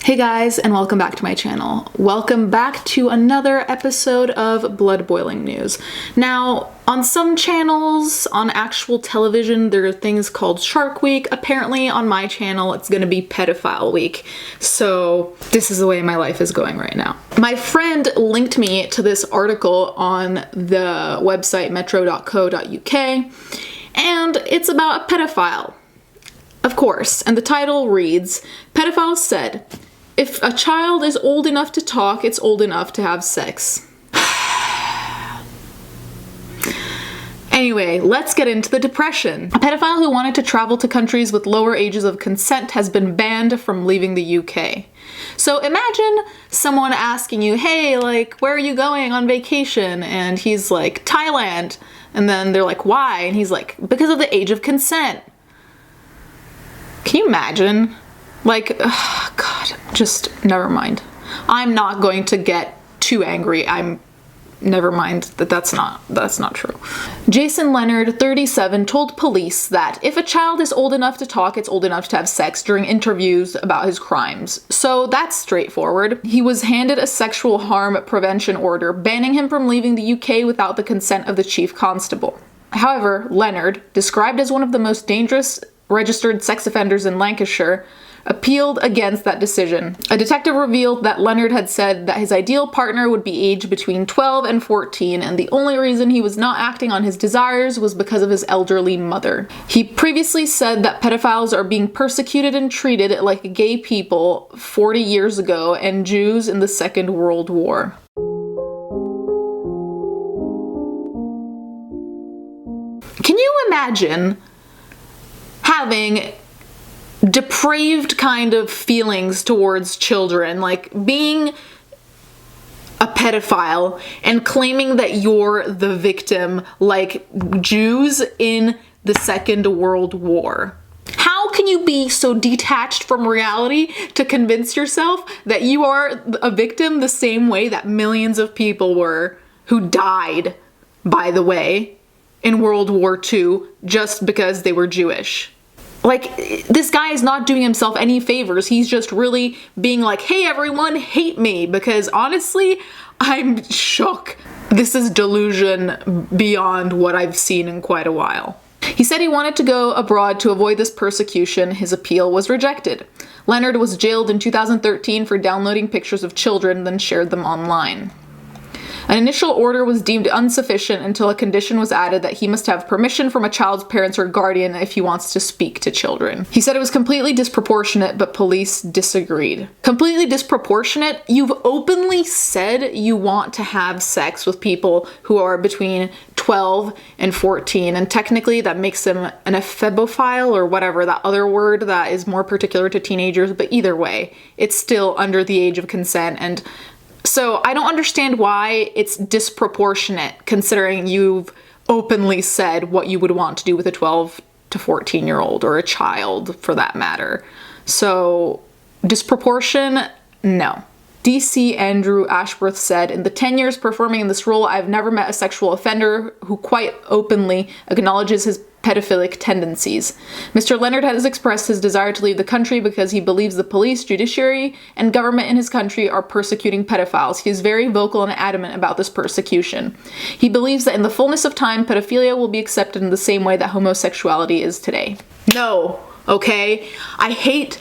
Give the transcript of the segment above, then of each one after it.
Hey guys, and welcome back to my channel. Welcome back to another episode of Blood Boiling News. Now, on some channels, on actual television, there are things called Shark Week. Apparently, on my channel, it's gonna be Pedophile Week. So, this is the way my life is going right now. My friend linked me to this article on the website metro.co.uk, and it's about a pedophile. Of course, and the title reads, "Pedophiles said, if a child is old enough to talk, it's old enough to have sex." Anyway, let's get into the depression. A pedophile who wanted to travel to countries with lower ages of consent has been banned from leaving the UK. So imagine someone asking you, hey, like, where are you going on vacation? And he's like, Thailand. And then they're like, why? And he's like, because of the age of consent. Can you imagine? Like, ugh, God, just never mind. I'm not going to get too angry. Never mind that's not true. Jason Leonard, 37, told police that if a child is old enough to talk, it's old enough to have sex during interviews about his crimes. So that's straightforward. He was handed a sexual harm prevention order, banning him from leaving the UK without the consent of the chief constable. However, Leonard, described as one of the most dangerous registered sex offenders in Lancashire, appealed against that decision. A detective revealed that Leonard had said that his ideal partner would be aged between 12 and 14, and the only reason he was not acting on his desires was because of his elderly mother. He previously said that pedophiles are being persecuted and treated like gay people 40 years ago and Jews in the Second World War. Can you imagine having depraved kind of feelings towards children, like being a pedophile and claiming that you're the victim, like Jews in the Second World War? How can you be so detached from reality to convince yourself that you are a victim the same way that millions of people were who died, by the way, in World War II just because they were Jewish? Like, this guy is not doing himself any favors. He's just really being like, hey everyone, hate me, because honestly, I'm shook. This is delusion beyond what I've seen in quite a while. He said he wanted to go abroad to avoid this persecution. His appeal was rejected. Leonard was jailed in 2013 for downloading pictures of children, then shared them online. An initial order was deemed insufficient until a condition was added that he must have permission from a child's parents or guardian if he wants to speak to children. He said it was completely disproportionate, but police disagreed. Completely disproportionate? You've openly said you want to have sex with people who are between 12 and 14, and technically that makes them an ephebophile or whatever, that other word that is more particular to teenagers, but either way, it's still under the age of consent. And so I don't understand why it's disproportionate considering you've openly said what you would want to do with a 12 to 14-year-old or a child for that matter. So disproportion, no. DC Andrew Ashworth said, in the 10 years performing in this role, I've never met a sexual offender who quite openly acknowledges his pedophilic tendencies. Mr. Leonard has expressed his desire to leave the country because he believes the police, judiciary, and government in his country are persecuting pedophiles. He is very vocal and adamant about this persecution. He believes that in the fullness of time, pedophilia will be accepted in the same way that homosexuality is today. No, okay? I hate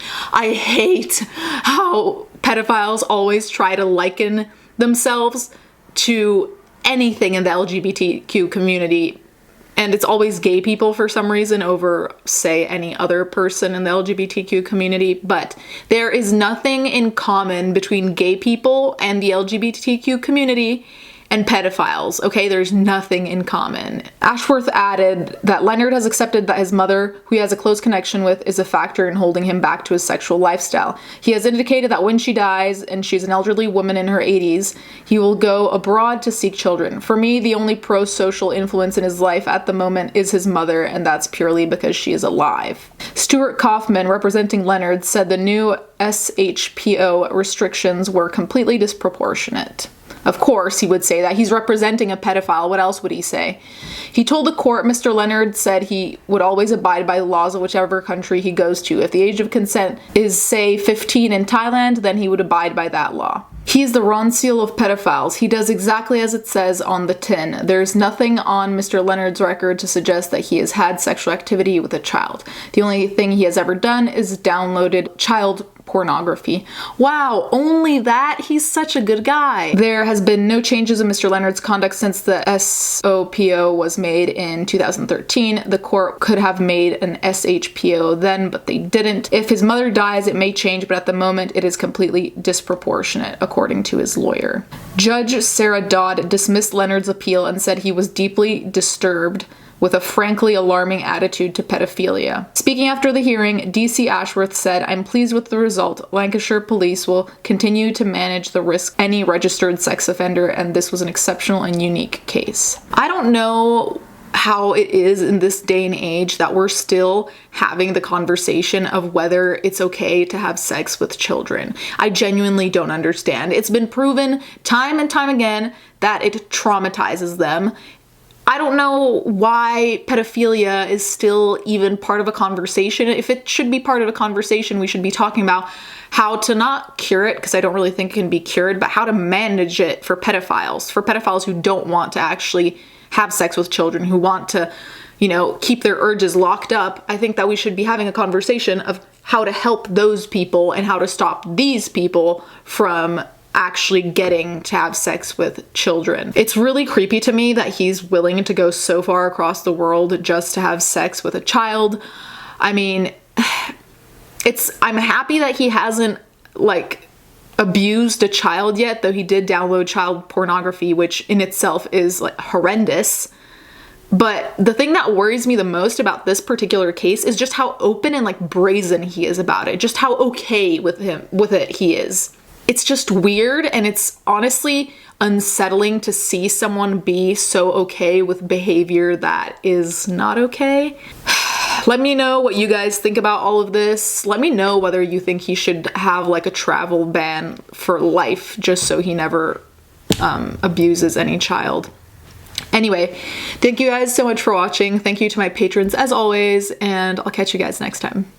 how pedophiles always try to liken themselves to anything in the LGBTQ community. And it's always gay people for some reason over, say, any other person in the LGBTQ community. But there is nothing in common between gay people and the LGBTQ community and pedophiles, okay? There's nothing in common. Ashworth added that Leonard has accepted that his mother, who he has a close connection with, is a factor in holding him back to his sexual lifestyle. He has indicated that when she dies, and she's an elderly woman in her 80s, he will go abroad to seek children. For me, the only pro-social influence in his life at the moment is his mother, and that's purely because she is alive. Stuart Kaufman, representing Leonard, said the new SHPO restrictions were completely disproportionate. Of course, he would say that. He's representing a pedophile. What else would he say? He told the court Mr. Leonard said he would always abide by the laws of whichever country he goes to. If the age of consent is, say, 15 in Thailand, then he would abide by that law. He's the Ron Seal of pedophiles. He does exactly as it says on the tin. There's nothing on Mr. Leonard's record to suggest that he has had sexual activity with a child. The only thing he has ever done is downloaded child pornography. Wow, only that? He's such a good guy. There has been no changes in Mr. Leonard's conduct since the SOPO was made in 2013. The court could have made an SHPO then, but they didn't. If his mother dies, it may change, but at the moment it is completely disproportionate, according to his lawyer. Judge Sarah Dodd dismissed Leonard's appeal and said he was deeply disturbed with a frankly alarming attitude to pedophilia. Speaking after the hearing, DC Ashworth said, "I'm pleased with the result. Lancashire police will continue to manage the risk any registered sex offender, and this was an exceptional and unique case." I don't know how it is in this day and age that we're still having the conversation of whether it's okay to have sex with children. I genuinely don't understand. It's been proven time and time again that it traumatizes them. I don't know why pedophilia is still even part of a conversation. If it should be part of a conversation, we should be talking about how to not cure it, because I don't really think it can be cured, but how to manage it for pedophiles who don't want to actually have sex with children, who want to, keep their urges locked up. I think that we should be having a conversation of how to help those people and how to stop these people from actually getting to have sex with children. It's really creepy to me that he's willing to go so far across the world just to have sex with a child. I mean, I'm happy that he hasn't abused a child yet, though he did download child pornography, which in itself is horrendous. But the thing that worries me the most about this particular case is just how open and brazen he is about it. Just how okay with it he is. It's just weird, and it's honestly unsettling to see someone be so okay with behavior that is not okay. Let me know what you guys think about all of this. Let me know whether you think he should have a travel ban for life just so he never abuses any child. Anyway, thank you guys so much for watching. Thank you to my patrons as always, and I'll catch you guys next time.